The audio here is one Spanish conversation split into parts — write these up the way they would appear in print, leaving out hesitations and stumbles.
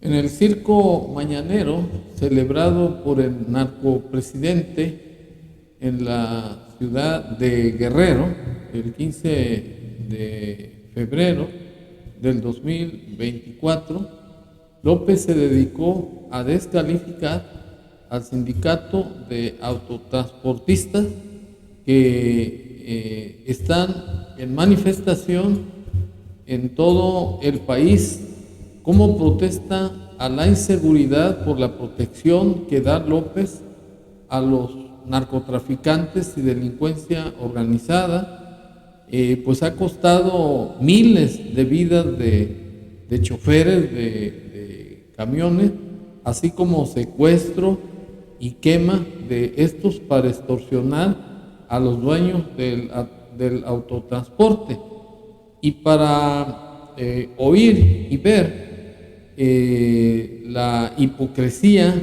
En el circo mañanero celebrado por el narcopresidente en la ciudad de Guerrero el 15 de febrero del 2024, López se dedicó a descalificar al sindicato de autotransportistas que están en manifestación en todo el país como protesta a la inseguridad por la protección que da López a los narcotraficantes y delincuencia organizada. Pues ha costado miles de vidas de choferes de camiones, así como secuestro y quema de estos para extorsionar a los dueños del autotransporte. Y para oír y ver la hipocresía,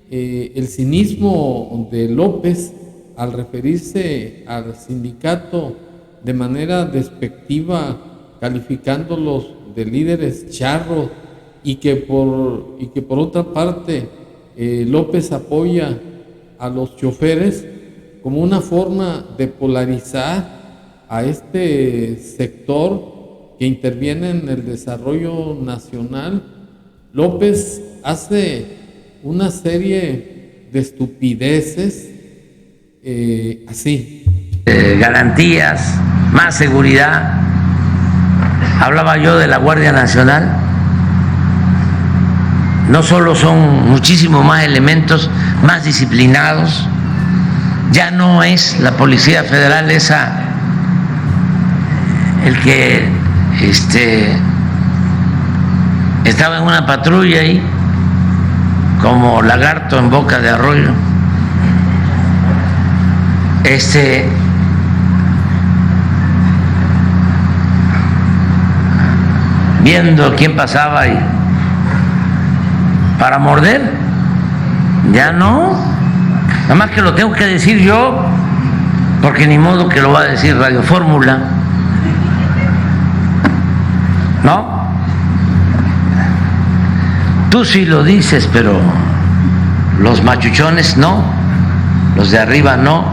el cinismo de López al referirse al sindicato de manera despectiva, calificándolos de líderes charros, y que por otra parte López apoya a los choferes como una forma de polarizar a este sector que interviene en el desarrollo nacional. López hace una serie de estupideces así. Garantías, más seguridad. Hablaba yo de la Guardia Nacional. No solo son muchísimo más elementos, más disciplinados. Ya no es la Policía Federal esa el que estaba en una patrulla ahí como lagarto en boca de arroyo, viendo quién pasaba y para morder. Ya no, nada más que lo tengo que decir yo, porque ni modo que lo va a decir Radio Fórmula, ¿no? Tú sí lo dices, pero los machuchones no, los de arriba no,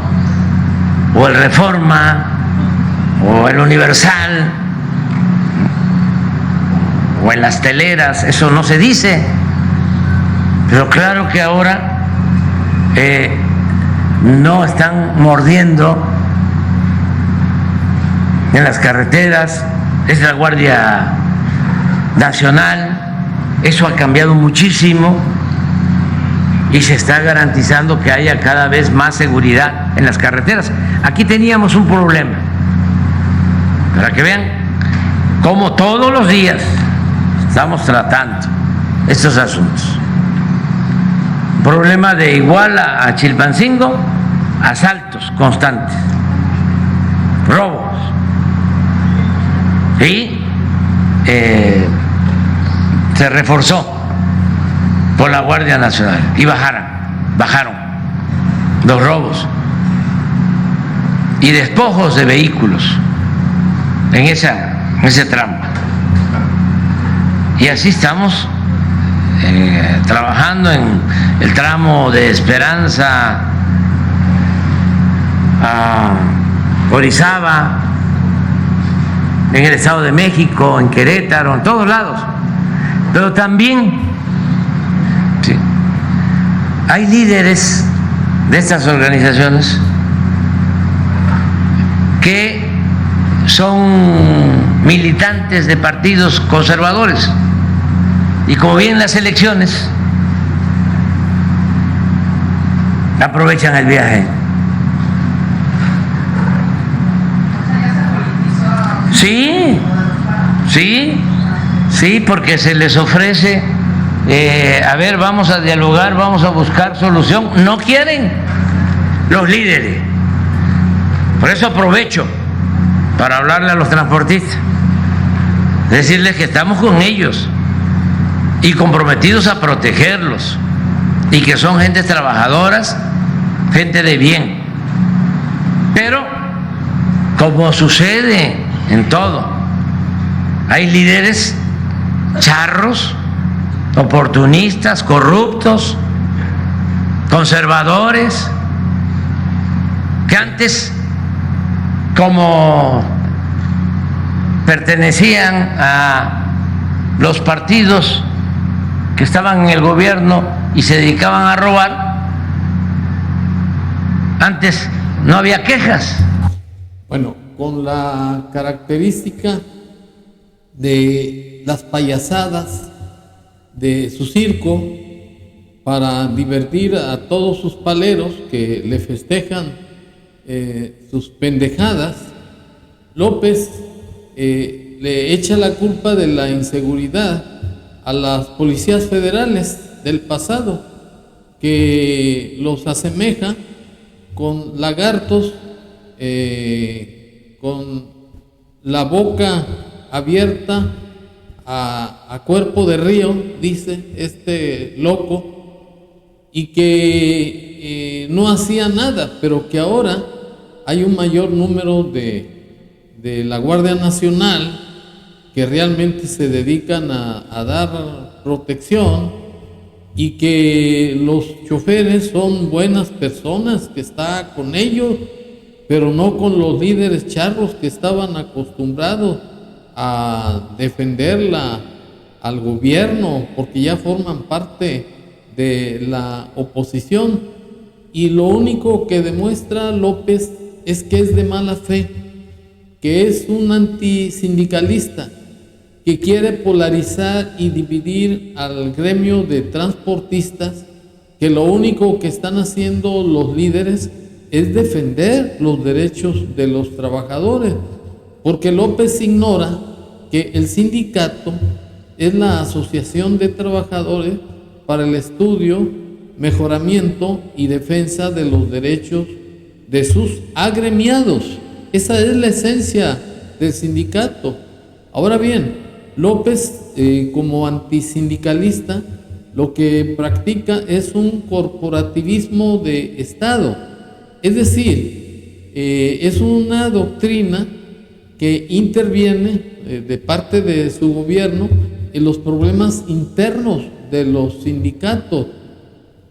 o el Reforma, o el Universal, o en las teleras, eso no se dice. Pero claro que ahora no están mordiendo en las carreteras, es la Guardia Nacional. Eso ha cambiado muchísimo y se está garantizando que haya cada vez más seguridad en las carreteras. Aquí teníamos un problema, para que vean cómo todos los días estamos tratando estos asuntos. Problema de Iguala a Chilpancingo, asaltos constantes, robos. Y se reforzó por la Guardia Nacional y bajaron los robos y despojos de vehículos en ese tramo. Y así estamos trabajando en el tramo de Esperanza a Orizaba, en el Estado de México, en Querétaro, en todos lados. Pero también sí, hay líderes de estas organizaciones que son militantes de partidos conservadores, y como vienen las elecciones, aprovechan el viaje. Sí, porque se les ofrece, a ver, vamos a dialogar, vamos a buscar solución. No quieren los líderes. Por eso aprovecho para hablarle a los transportistas, decirles que estamos con ellos y comprometidos a protegerlos, y que son gentes trabajadoras, gente de bien. Pero, como sucede en todo, hay líderes charros oportunistas, corruptos, conservadores, que antes, como pertenecían a los partidos que estaban en el gobierno y se dedicaban a robar, antes no había quejas. Bueno, con la característica de las payasadas de su circo para divertir a todos sus paleros que le festejan sus pendejadas, López le echa la culpa de la inseguridad a las policías federales del pasado, que los asemeja con lagartos, con la boca abierta a cuerpo de río, dice este loco, y que no hacía nada, pero que ahora hay un mayor número de la Guardia Nacional que realmente se dedican a dar protección, y que los choferes son buenas personas, que está con ellos, pero no con los líderes charros que estaban acostumbrados a defenderla al gobierno, porque ya forman parte de la oposición. Y lo único que demuestra López es que es de mala fe, que es un antisindicalista, que quiere polarizar y dividir al gremio de transportistas, que lo único que están haciendo los líderes es defender los derechos de los trabajadores, porque López ignora que el sindicato es la asociación de trabajadores para el estudio, mejoramiento y defensa de los derechos de sus agremiados. Esa es la esencia del sindicato. Ahora bien, López, como antisindicalista, lo que practica es un corporativismo de Estado. Es decir, es una doctrina que interviene de parte de su gobierno en los problemas internos de los sindicatos.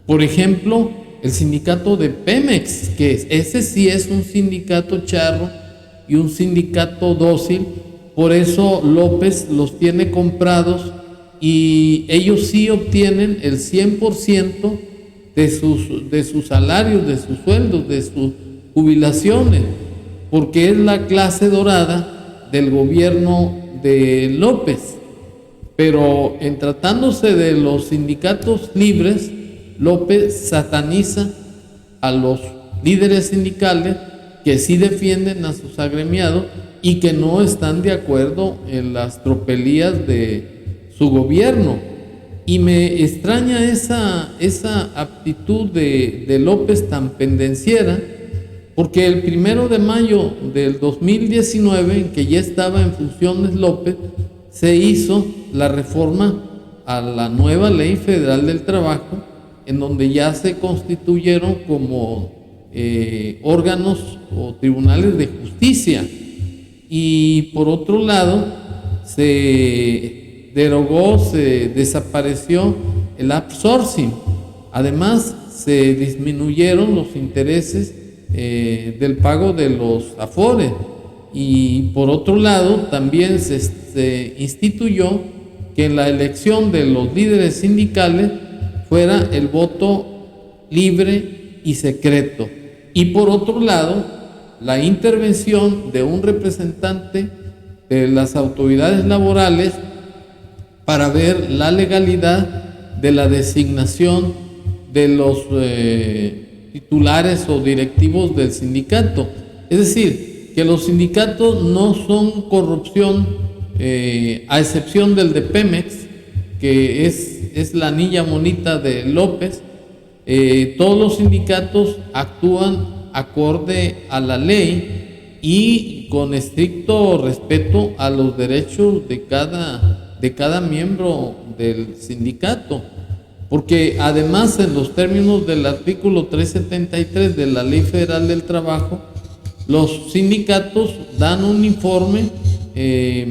Por ejemplo, el sindicato de Pemex, que ese sí es un sindicato charro y un sindicato dócil. Por eso López los tiene comprados y ellos sí obtienen el 100% de sus salarios, de sus sueldos, de sus jubilaciones, porque es la clase dorada del gobierno de López. Pero en tratándose de los sindicatos libres, López sataniza a los líderes sindicales que sí defienden a sus agremiados y que no están de acuerdo en las tropelías de su gobierno. Y me extraña esa actitud de López tan pendenciera, porque el 1 de mayo del 2019, en que ya estaba en funciones López, se hizo la reforma a la nueva Ley Federal del Trabajo, en donde ya se constituyeron como órganos o tribunales de justicia. Y por otro lado, se derogó, se desapareció el outsourcing. Además, se disminuyeron los intereses del pago de los afores. Y por otro lado, también se instituyó que en la elección de los líderes sindicales fuera el voto libre y secreto. Y por otro lado, la intervención de un representante de las autoridades laborales para ver la legalidad de la designación de los titulares o directivos del sindicato. Es decir, que los sindicatos no son corrupción, a excepción del de Pemex, que es la niña bonita de López. Todos los sindicatos actúan acorde a la ley y con estricto respeto a los derechos de cada miembro del sindicato, porque además en los términos del artículo 373 de la Ley Federal del Trabajo, los sindicatos dan un informe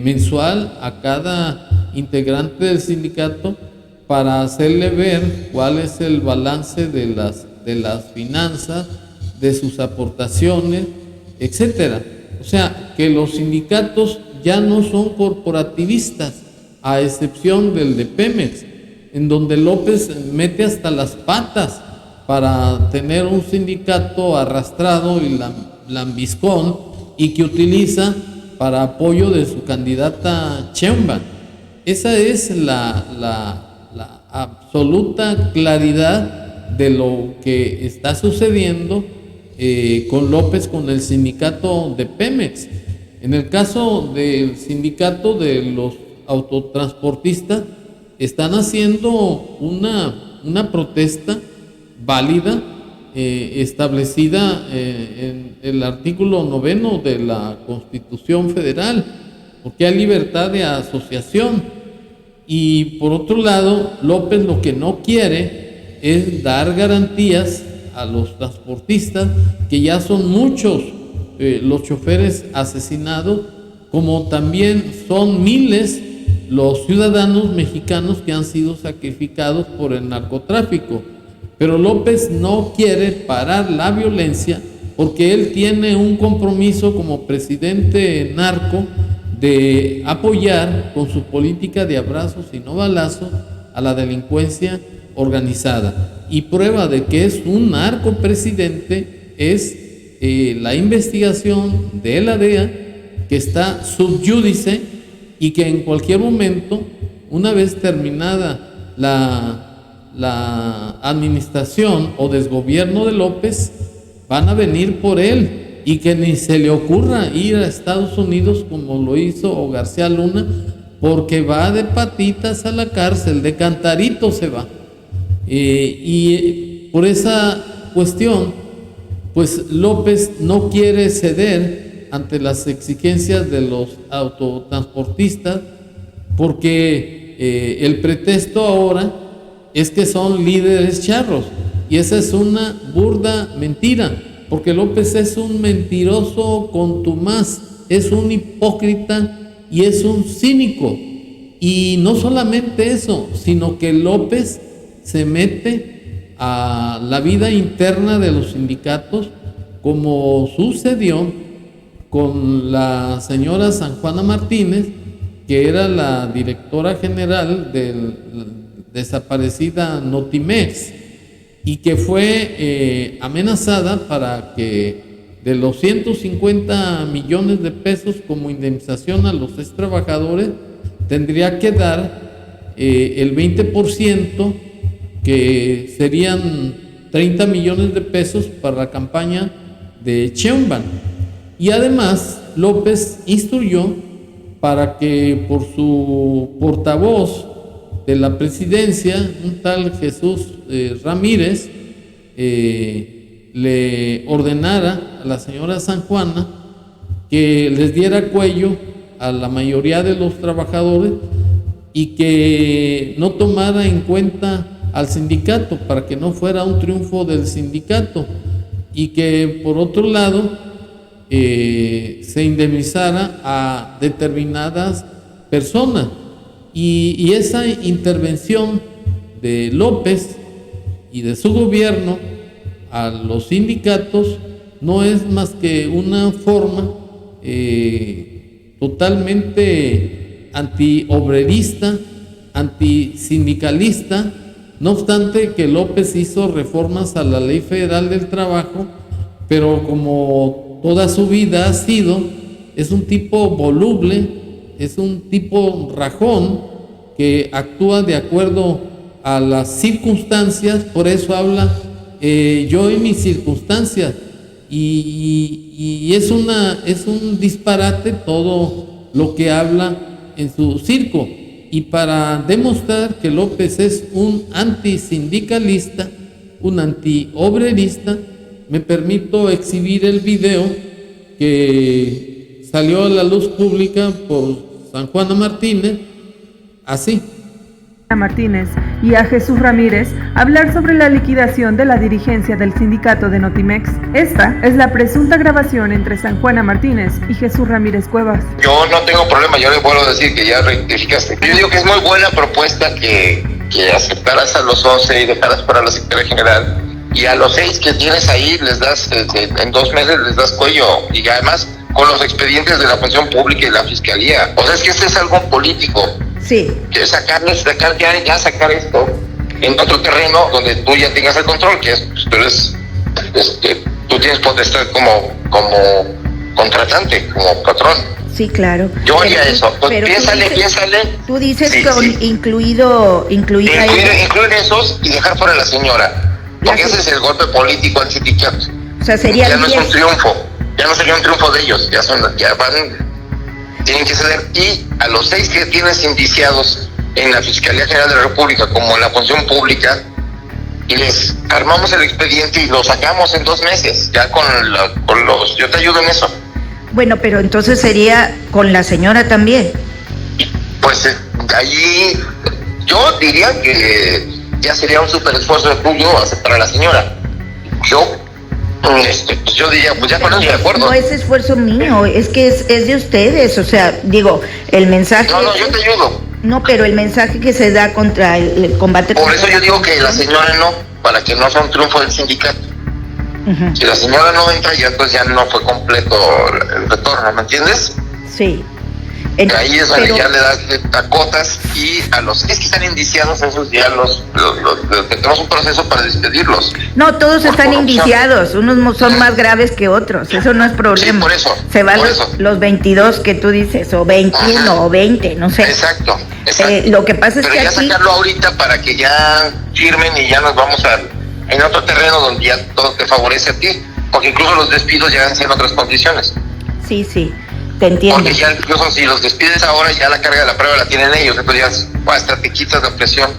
mensual a cada integrante del sindicato para hacerle ver cuál es el balance de las finanzas, de sus aportaciones, etcétera. O sea, que los sindicatos ya no son corporativistas, a excepción del de Pemex, en donde López mete hasta las patas para tener un sindicato arrastrado y lambiscón, y que utiliza para apoyo de su candidata Sheinbaum. Esa es la absoluta claridad de lo que está sucediendo con López, con el sindicato de Pemex. En el caso del sindicato de los autotransportistas, están haciendo una protesta válida, establecida en el artículo 9 de la Constitución Federal, porque hay libertad de asociación. Y por otro lado, López lo que no quiere es dar garantías a los transportistas, que ya son muchos los choferes asesinados, como también son miles los ciudadanos mexicanos que han sido sacrificados por el narcotráfico. Pero López no quiere parar la violencia, porque él tiene un compromiso como presidente narco de apoyar con su política de abrazos y no balazos a la delincuencia organizada. Y prueba de que es un narcopresidente es la investigación de la DEA, que está sub iudice, y que en cualquier momento, una vez terminada la administración o desgobierno de López, van a venir por él, y que ni se le ocurra ir a Estados Unidos como lo hizo García Luna, porque va de patitas a la cárcel, de cantarito se va. Y por esa cuestión, pues López no quiere ceder ante las exigencias de los autotransportistas, porque el pretexto ahora es que son líderes charros, y esa es una burda mentira, porque López es un mentiroso contumaz, es un hipócrita y es un cínico. Y no solamente eso, sino que López se mete a la vida interna de los sindicatos, como sucedió con la señora San Juana Martínez, que era la directora general del desaparecida Notimex, y que fue amenazada para que de los 150 millones de pesos como indemnización a los ex trabajadores, tendría que dar el 20%, que serían 30 millones de pesos para la campaña de Sheinbaum. Y además López instruyó para que por su portavoz de la presidencia, un tal Jesús Ramírez, le ordenara a la señora San Juana que les diera cuello a la mayoría de los trabajadores y que no tomara en cuenta al sindicato, para que no fuera un triunfo del sindicato, y que por otro lado se indemnizara a determinadas personas. Y esa intervención de López y de su gobierno a los sindicatos no es más que una forma totalmente antiobrerista, antisindicalista. No obstante que López hizo reformas a la Ley Federal del Trabajo, pero como toda su vida ha sido, es un tipo voluble, es un tipo rajón, que actúa de acuerdo a las circunstancias. Por eso habla yo y mis circunstancias, y es un disparate todo lo que habla en su circo. Y para demostrar que López es un antisindicalista, un antiobrerista, me permito exhibir el video que salió a la luz pública por San Juana Martínez, así. Martínez y a Jesús Ramírez hablar sobre la liquidación de la dirigencia del sindicato de Notimex. Esta es la presunta grabación entre San Juana Martínez y Jesús Ramírez Cuevas. Yo no tengo problema, yo le vuelvo a decir que ya rectificaste. Yo digo que es muy buena propuesta que que aceptaras a los 11 y dejaras para la secretaria general, y a los 6 que tienes ahí les das, en 2 meses les das cuello, y además con los expedientes de la función pública y la fiscalía. O sea, es que este es algo político. Sí. Que sacar esto en otro terreno donde tú ya tengas el control, que es, pues, tú tienes potestad como contratante, como patrón. Sí, claro. Yo haría eso. Pues piénsale. Tú dices Sí, con sí. incluir Incluir esos y dejar fuera a la señora. Porque ese es el golpe político al sindicato. O sea, sería ya no es 10. un triunfo. Ya no sería un triunfo de ellos. Tienen que ceder. Y a los 6 que tienes indiciados en la Fiscalía General de la República como en la función pública, y les armamos el expediente y lo sacamos en 2 meses. Ya con los... Yo te ayudo en eso. Bueno, pero entonces sería con la señora también. Pues allí yo diría que ya sería un súper esfuerzo tuyo aceptar a la señora. Pues yo diría, pues ya con eso de acuerdo. No es esfuerzo mío, es que es de ustedes, o sea, digo, el mensaje... No, yo te ayudo. No, pero el mensaje que se da contra el combate... Por eso yo digo que la señora no, para que no sea un triunfo del sindicato. Uh-huh. Si la señora no entra, ya entonces ya no fue completo el retorno, ¿me entiendes? Sí. Ahí es donde ya le das tacotas, y a los 6 que están indiciados, esos ya los tenemos un proceso para despedirlos. No, todos están indiciados, unos son más graves que otros, eso no es problema. Sí, por eso. Se van los 22 que tú dices, o 21, ajá, o 20, no sé. Exacto. Lo que pasa es pero que ya aquí... sacarlo ahorita para que ya firmen y ya nos vamos en otro terreno donde ya todo te favorece a ti, porque incluso los despidos llegan en otras condiciones. Sí, te entiendo. Porque ya incluso si los despides ahora, ya la carga de la prueba la tienen ellos, entonces ya hasta te quitas la presión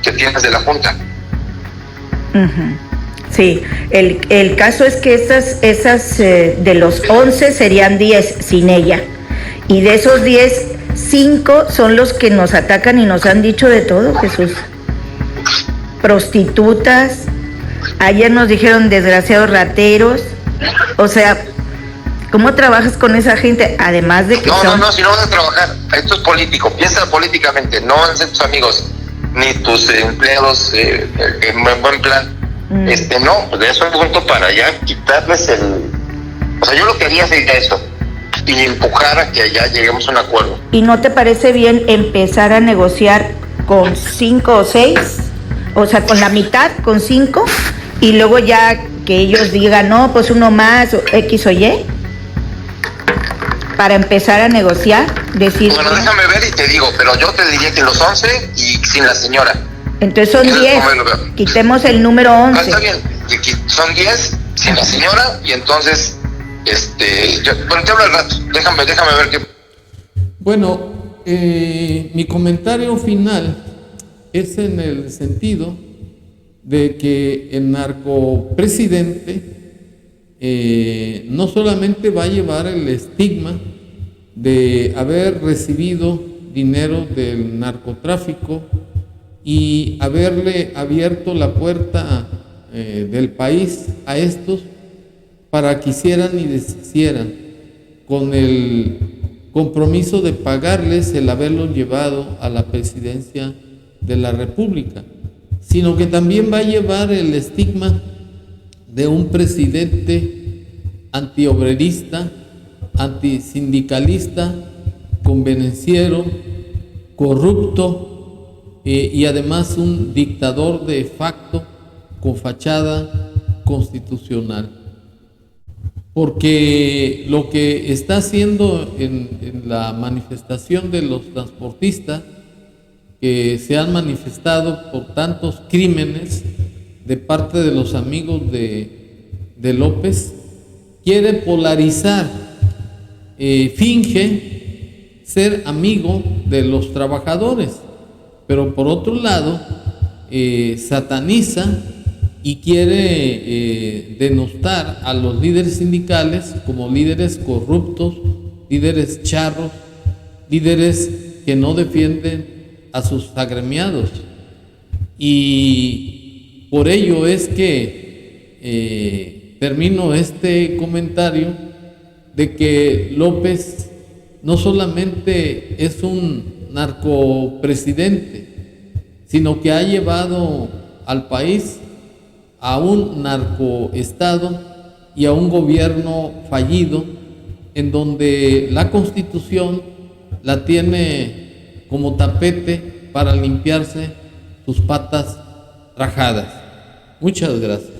que tienes de la Junta. Uh-huh. Sí, el caso es que esas de los 11 serían 10 sin ella, y de esos 10, 5 son los que nos atacan y nos han dicho de todo, Jesús. Prostitutas, ayer nos dijeron desgraciados rateros, o sea, ¿cómo trabajas con esa gente? Además de que No, si no vas a trabajar, esto es político, piensa políticamente, no van a ser tus amigos, ni tus empleados en buen plan. No, pues de eso es punto para ya quitarles o sea, yo lo que haría sería eso, y empujar a que allá lleguemos a un acuerdo. ¿Y no te parece bien empezar a negociar con 5 o 6? O sea, con la mitad, con 5, y luego ya que ellos digan, no, pues uno más, o X o Y, para empezar a negociar, decir... Bueno, déjame ver y te digo, pero yo te diría que los 11 y sin la señora. Entonces son 10, quitemos el número 11. Está bien, son 10 sin la señora, y entonces, bueno, te hablo al rato, déjame ver qué... Bueno, mi comentario final es en el sentido de que el narcopresidente no solamente va a llevar el estigma de haber recibido dinero del narcotráfico y haberle abierto la puerta del país a estos para que hicieran y deshicieran, con el compromiso de pagarles el haberlos llevado a la presidencia de la República, sino que también va a llevar el estigma de un presidente antiobrerista, antisindicalista, convenenciero, corrupto, y además un dictador de facto con fachada constitucional. Porque lo que está haciendo en la manifestación de los transportistas, que se han manifestado por tantos crímenes de parte de los amigos de López, quiere polarizar, finge ser amigo de los trabajadores, pero por otro lado sataniza y quiere denostar a los líderes sindicales como líderes corruptos, líderes charros, líderes que no defienden a sus agremiados. Y por ello es que termino este comentario de que López no solamente es un narcopresidente, sino que ha llevado al país a un narcoestado y a un gobierno fallido, en donde la Constitución la tiene como tapete para limpiarse sus patas rajadas. Muchas gracias.